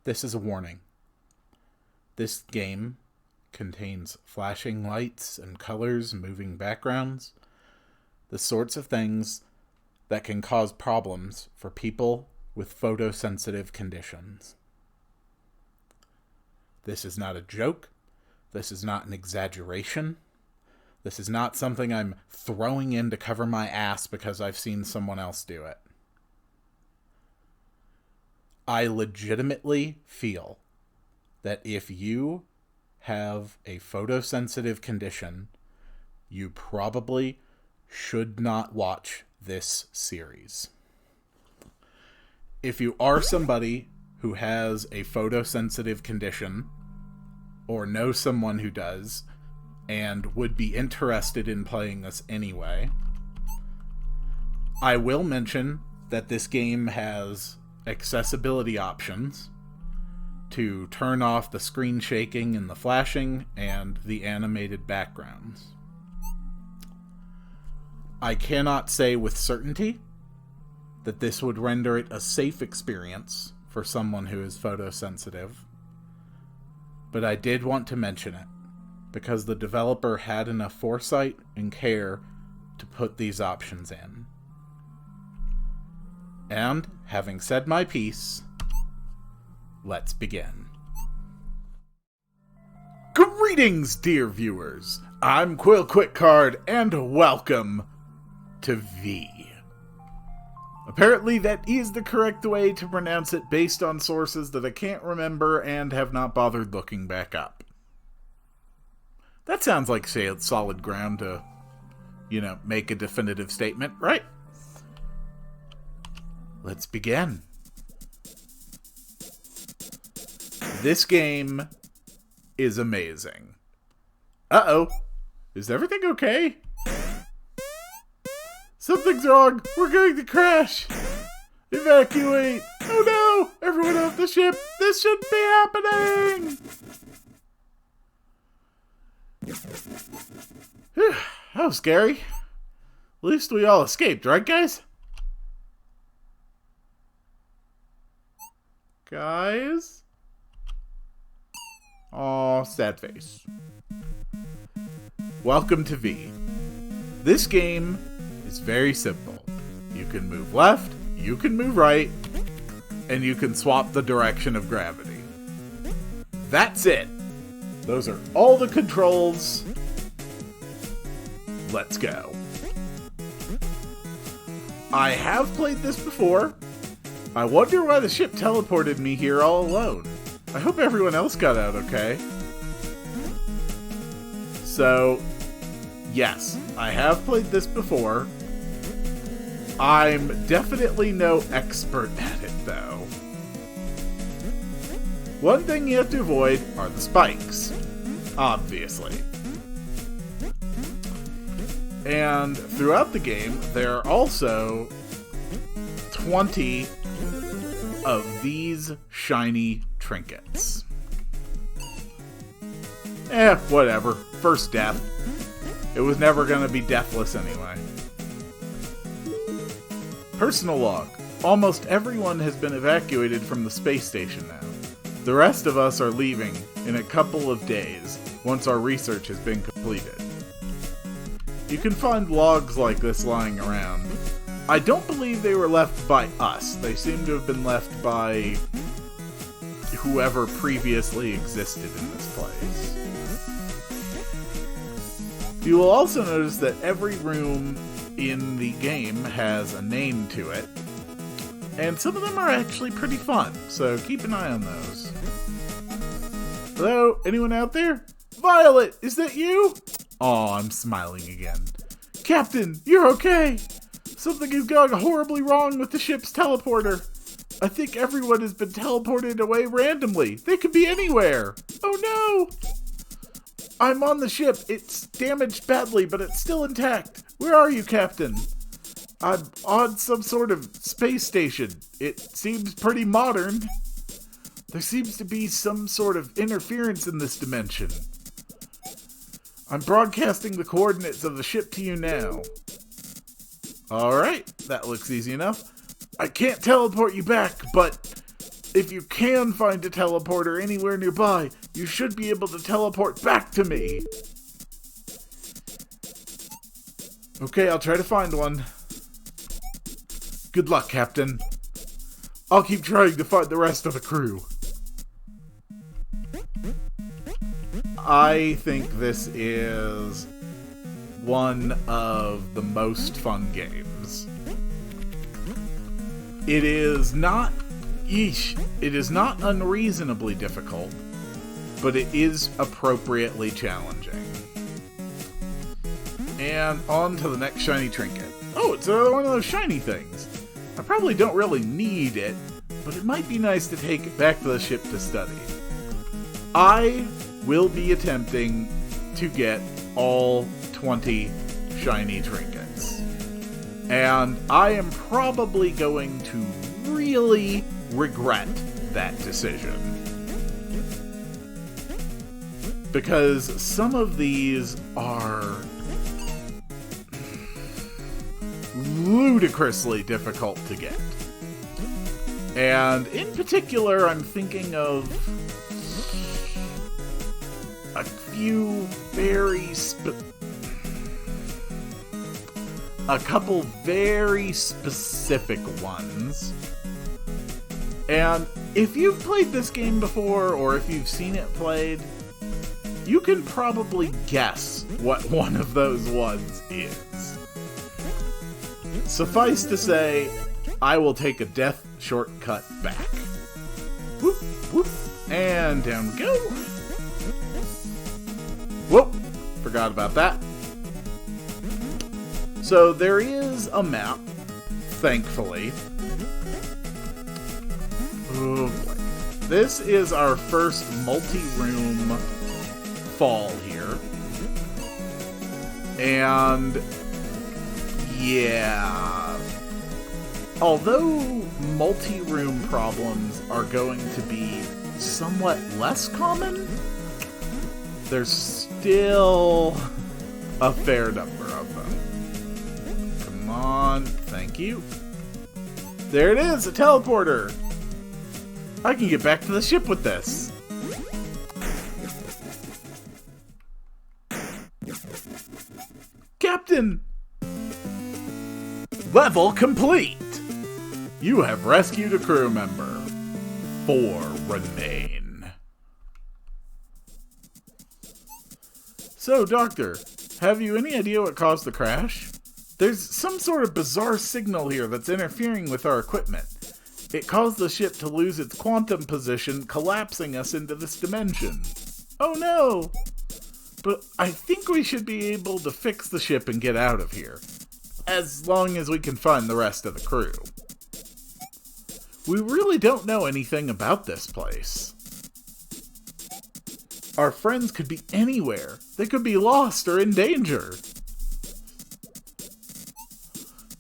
This is a warning. This game contains flashing lights and colors, moving backgrounds, the sorts of things that can cause problems for people with photosensitive conditions. This is not a joke. This is not an exaggeration. This is not something I'm throwing in to cover my ass because I've seen someone else do it. I legitimately feel that if you have a photosensitive condition, you probably should not watch this series. If you are somebody who has a photosensitive condition, or know someone who does, and would be interested in playing this anyway, I will mention that this game has accessibility options to turn off the screen shaking and the flashing and the animated backgrounds. I cannot say with certainty that this would render it a safe experience for someone who is photosensitive, but I did want to mention it because the developer had enough foresight and care to put these options in. And, having said my piece, let's begin. Greetings, dear viewers! I'm Quill Quickcard, and welcome to V. Apparently that is the correct way to pronounce it based on sources that I can't remember and have not bothered looking back up. That sounds like solid ground to, make a definitive statement, right? Let's begin. This game is amazing. Uh-oh. Is everything okay? Something's wrong. We're going to crash. Evacuate. Oh no! Everyone off the ship. This shouldn't be happening. Whew, that was scary. At least we all escaped, right, guys? Guys? Aw, sad face. Welcome to V. This game is very simple. You can move left, you can move right, and you can swap the direction of gravity. That's it. Those are all the controls. Let's go. I have played this before. I wonder why the ship teleported me here all alone. I hope everyone else got out okay. So, yes, I have played this before. I'm definitely no expert at it, though. One thing you have to avoid are the spikes, obviously. And throughout the game, there are also 20 of these shiny trinkets. Whatever. First death. It was never gonna be deathless anyway. Personal log. Almost everyone has been evacuated from the space station now. The rest of us are leaving in a couple of days, once our research has been completed. You can find logs like this lying around. I don't believe they were left by us. They seem to have been left by whoever previously existed in this place. You will also notice that every room in the game has a name to it, and some of them are actually pretty fun, so keep an eye on those. Hello? Anyone out there? Violet, is that you? Aw, I'm smiling again. Captain, you're okay! Something is going horribly wrong with the ship's teleporter. I think everyone has been teleported away randomly. They could be anywhere. Oh no! I'm on the ship. It's damaged badly, but it's still intact. Where are you, Captain? I'm on some sort of space station. It seems pretty modern. There seems to be some sort of interference in this dimension. I'm broadcasting the coordinates of the ship to you now. Alright, that looks easy enough. I can't teleport you back, but If you can find a teleporter anywhere nearby, you should be able to teleport back to me. Okay, I'll try to find one. Good luck, Captain. I'll keep trying to find the rest of the crew. I think this is one of the most fun games. It is not unreasonably difficult, but it is appropriately challenging. And on to the next shiny trinket. Oh, it's another one of those shiny things. I probably don't really need it, but it might be nice to take it back to the ship to study. I will be attempting to get all 20 shiny trinkets. And I am probably going to really regret that decision. Because some of these are ludicrously difficult to get. And in particular, I'm thinking of a few a couple very specific ones. And if you've played this game before, or if you've seen it played, you can probably guess what one of those ones is. Suffice to say, I will take a death shortcut back. Whoop, whoop, and down we go. Whoop, forgot about that. So there is a map, thankfully. Oh boy. This is our first multi-room fall here. And yeah, although multi-room problems are going to be somewhat less common, there's still a fair number of them. Come on, thank you. There it is, a teleporter. I can get back to the ship with this. Captain! Level complete! You have rescued a crew member. 4 remain. So, Doctor, have you any idea what caused the crash? There's some sort of bizarre signal here that's interfering with our equipment. It caused the ship to lose its quantum position, collapsing us into this dimension. Oh no! But I think we should be able to fix the ship and get out of here. As long as we can find the rest of the crew. We really don't know anything about this place. Our friends could be anywhere. They could be lost or in danger.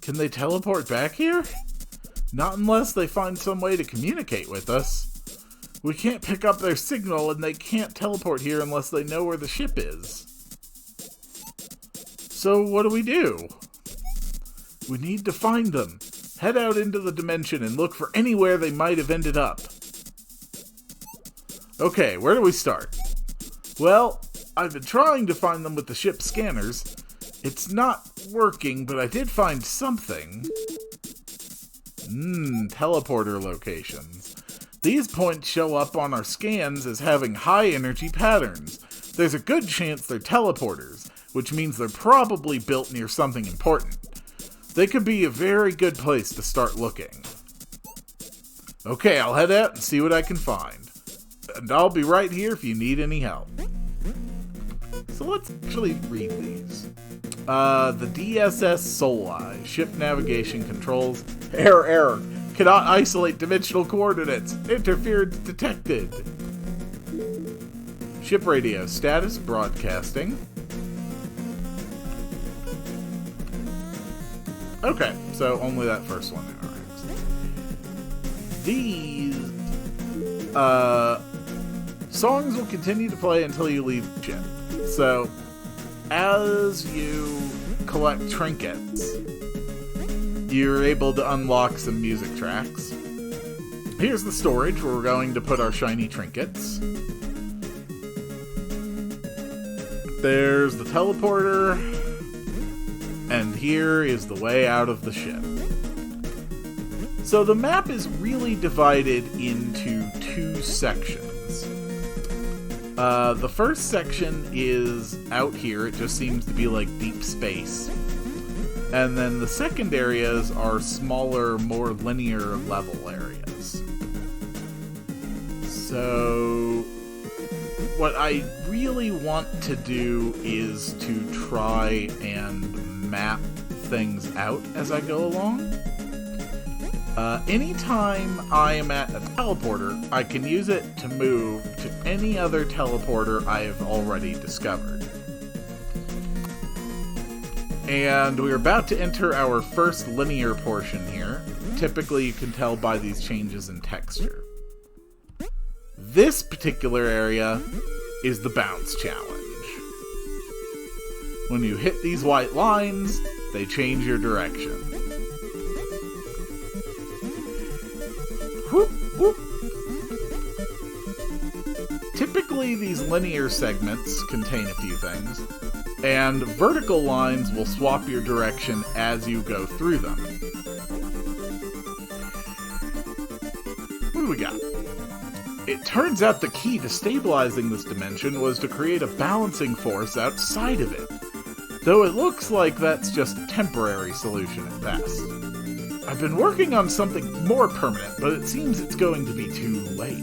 Can they teleport back here? Not unless they find some way to communicate with us. We can't pick up their signal, and they can't teleport here unless they know where the ship is. So what do? We need to find them. Head out into the dimension and look for anywhere they might have ended up. Okay, where do we start? Well, I've been trying to find them with the ship's scanners. It's not working, but I did find something. Teleporter locations. These points show up on our scans as having high energy patterns. There's a good chance they're teleporters, which means they're probably built near something important. They could be a very good place to start looking. Okay, I'll head out and see what I can find. And I'll be right here if you need any help. So let's actually read these. The DSS Soli, ship navigation controls. Error. Cannot isolate dimensional coordinates. Interference detected. Ship radio status broadcasting. Okay, so only that first one interacts. These songs will continue to play until you leave the ship. So as you collect trinkets, you're able to unlock some music tracks. here's the storage where we're going to put our shiny trinkets. There's the teleporter. And here is the way out of the ship. So the map is really divided into two sections. The first section is out here. It just seems to be like deep space. And then the second areas are smaller, more linear level areas. So what I really want to do is to try and map things out as I go along. Anytime I am at a teleporter, I can use it to move to any other teleporter I have already discovered. And we're about to enter our first linear portion here. Typically, you can tell by these changes in texture. This particular area is the bounce challenge. When you hit these white lines, they change your direction. Whoop, whoop. Typically, these linear segments contain a few things, and vertical lines will swap your direction as you go through them. What do we got? It turns out the key to stabilizing this dimension was to create a balancing force outside of it. Though it looks like that's just a temporary solution at best. I've been working on something more permanent, but it seems it's going to be too late.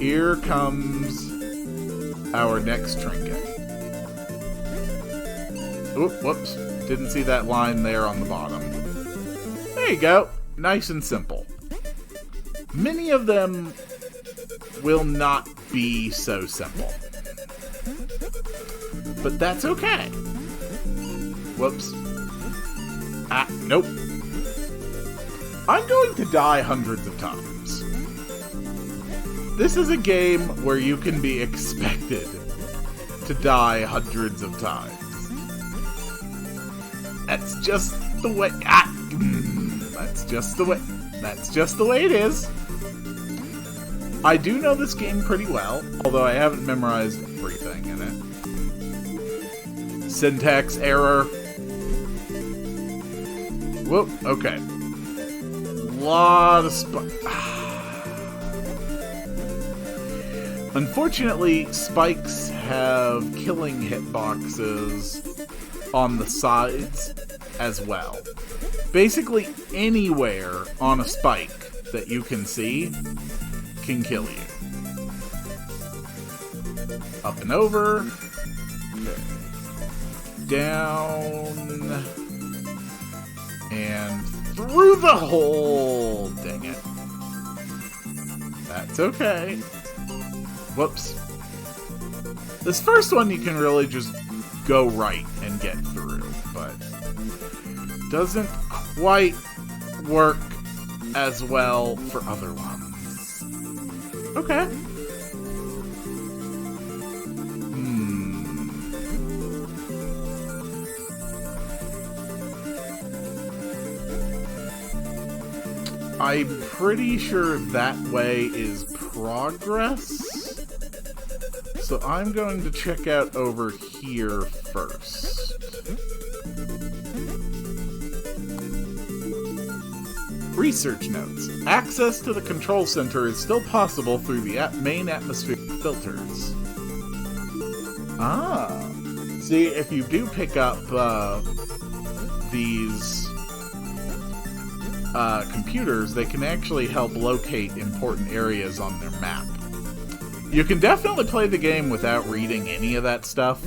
Here comes our next trinket. Oop, whoops. Didn't see that line there on the bottom. There you go. Nice and simple. Many of them will not be so simple. But that's okay. Whoops. Ah, nope. I'm going to die hundreds of times. This is a game where you can be expected to die hundreds of times. That's just the way... That's just the way it is. I do know this game pretty well, although I haven't memorized everything in it. Syntax error. Whoop, okay. Lot of Unfortunately, spikes have killing hitboxes on the sides as well. Basically, anywhere on a spike that you can see can kill you. Up and over. Down. And through the hole. Dang it. That's okay. Whoops. This first one you can really just go right and get through, but doesn't quite work as well for other ones. Okay. I'm pretty sure that way is progress. So I'm going to check out over here first. Research notes. Access to the control center is still possible through the main atmospheric filters. Ah. See, if you do pick up these computers, they can actually help locate important areas on their map. You can definitely play the game without reading any of that stuff.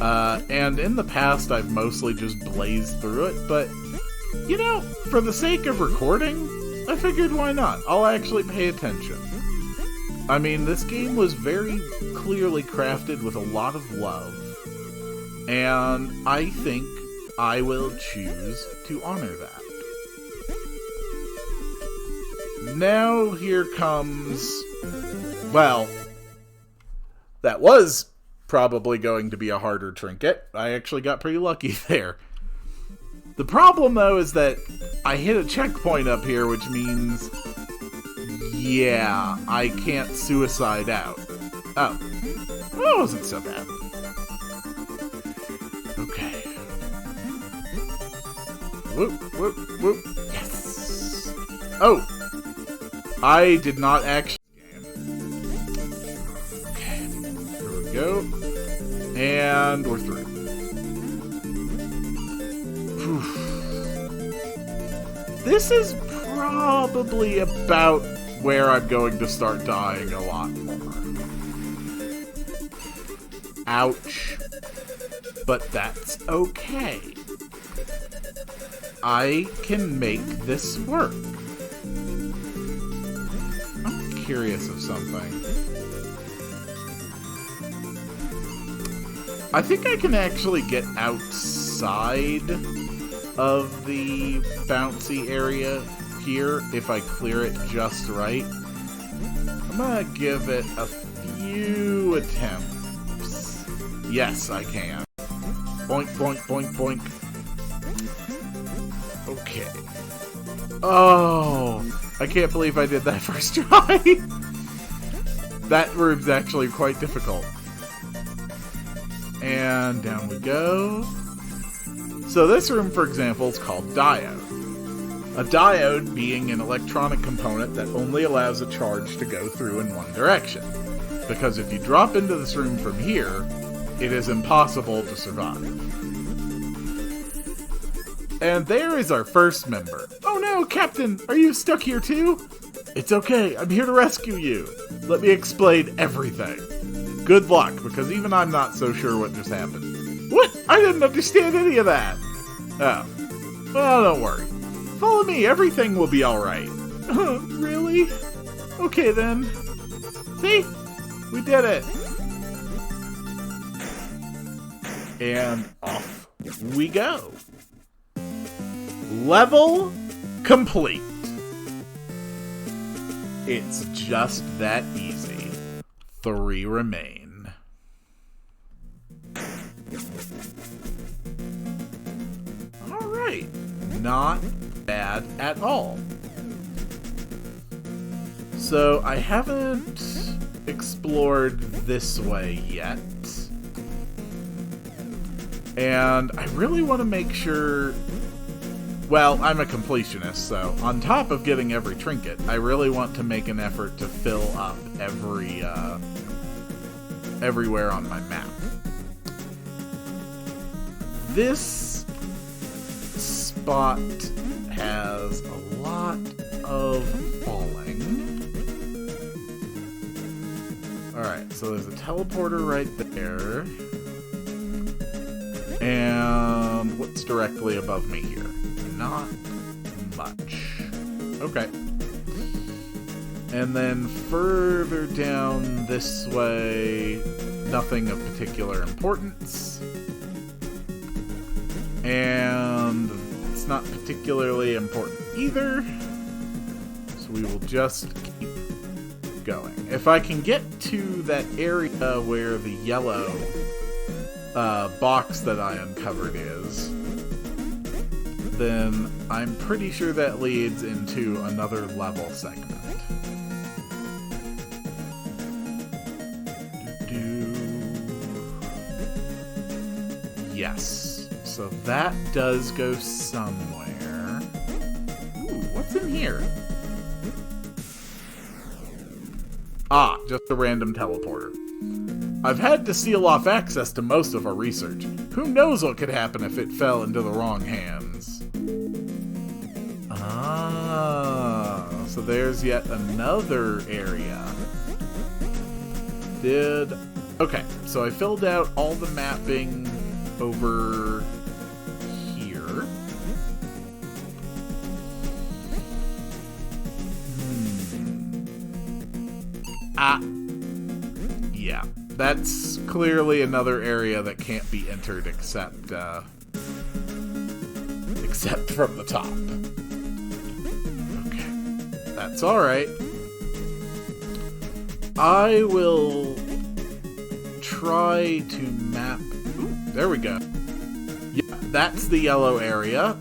And in the past, I've mostly just blazed through it, but, you know, for the sake of recording, I figured why not? I'll actually pay attention. I mean, this game was very clearly crafted with a lot of love, and I think I will choose to honor that. Now here comes... Well, that was probably going to be a harder trinket. I actually got pretty lucky there. The problem, though, is that I hit a checkpoint up here, which means, yeah, I can't suicide out. Oh. Well, it wasn't so bad. Okay. Whoop, whoop, whoop. Yes! Oh! I did not actually... Okay. Here we go. And we're through. Whew. This is probably about where I'm going to start dying a lot more. Ouch. But that's okay. I can make this work. I'm curious of something. I think I can actually get outside of the bouncy area here if I clear it just right. I'm gonna give it a few attempts. Yes, I can. Boink, boink, boink, boink. Okay. Oh, I can't believe I did that first try. That room's actually quite difficult. And down we go. So this room, for example, is called diode. A diode being an electronic component that only allows a charge to go through in one direction. Because if you drop into this room from here, it is impossible to survive. And there is our first member. Oh no, Captain! Are you stuck here too? It's okay, I'm here to rescue you. Let me explain everything. Good luck, because even I'm not so sure what just happened. What? I didn't understand any of that. Oh. Well, don't worry. Follow me, everything will be alright. Really? Okay then. See? We did it. And off we go. Level complete. It's just that easy. 3 remain. Alright. Not bad at all. So I haven't explored this way yet. And I really want to make sure... Well, I'm a completionist, so on top of getting every trinket, I really want to make an effort to fill up everywhere on my map. This spot has a lot of falling. Alright, so there's a teleporter right there. And what's directly above me here? Not much. Okay. And then further down this way, nothing of particular importance. And it's not particularly important either. So we will just keep going. If I can get to that area where the yellow box that I uncovered is, then I'm pretty sure that leads into another level segment. Yes. So that does go somewhere. Ooh, what's in here? Ah, just a random teleporter. I've had to seal off access to most of our research. Who knows what could happen if it fell into the wrong hands? Ah, so there's yet another area. Okay, so I filled out all the mapping over here. Yeah, that's clearly another area that can't be entered except from the top. Okay, that's alright. I will try to map... Ooh, there we go. Yeah, that's the yellow area.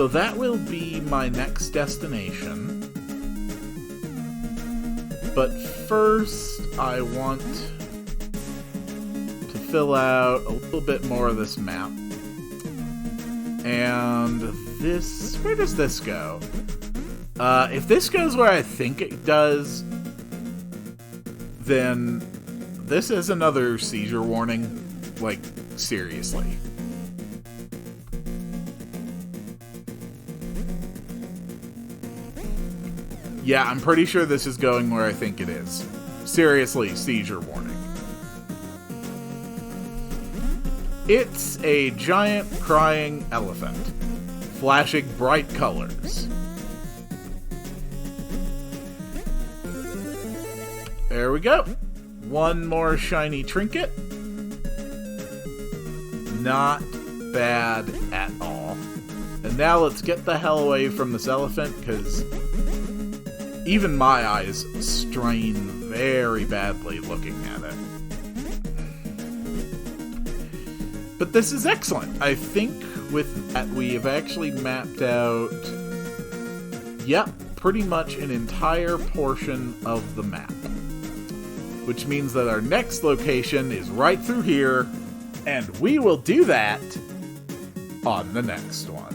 So that will be my next destination. But first, I want to fill out a little bit more of this map. And this... where does this go? If this goes where I think it does, then this is another seizure warning. Like, seriously. Yeah, I'm pretty sure this is going where I think it is. Seriously, seizure warning. It's a giant crying elephant, flashing bright colors. There we go. One more shiny trinket. Not bad at all. And now let's get the hell away from this elephant, because even my eyes strain very badly looking at it. But this is excellent. I think with that we have actually mapped out, yep, pretty much an entire portion of the map. Which means that our next location is right through here, and we will do that on the next one.